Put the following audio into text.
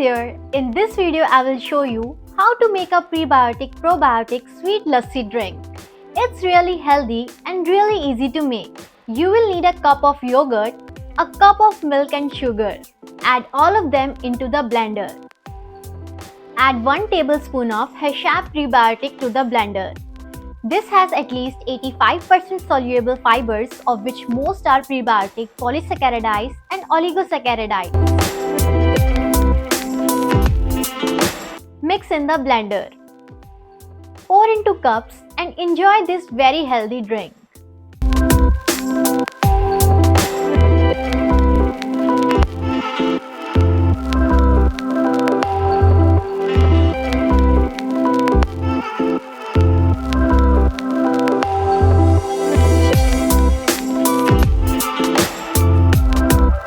there, in this video I will show you how to make a prebiotic probiotic sweet lassi drink. It's really healthy and really easy to make. You will need a cup of yogurt, a cup of milk and sugar. Add all of them into the blender. Add 1 tablespoon of hashab prebiotic to the blender. This has at least 85% soluble fibers, of which most are prebiotic polysaccharides and oligosaccharides. Mix in the blender. Pour into cups and enjoy this very healthy drink.